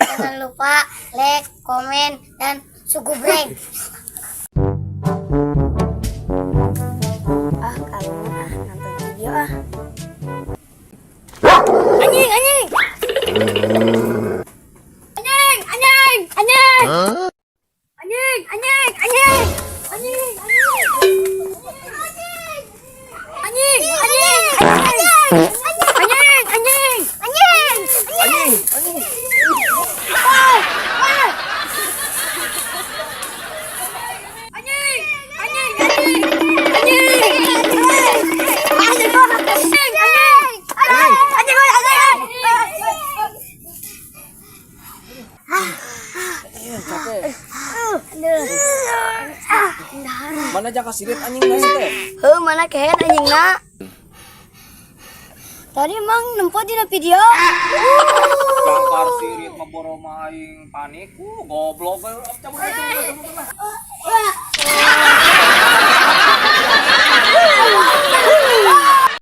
Jangan lupa like, komen, dan sugubreng. Kamu nonton video Anjing. Anjing. Mana jaka sirit anjing nasi teh? Mana kehead anjingna? Tadi emang nempo dina video. Jangkar sirit mah boro mah aing panik. Goblok. Cabut.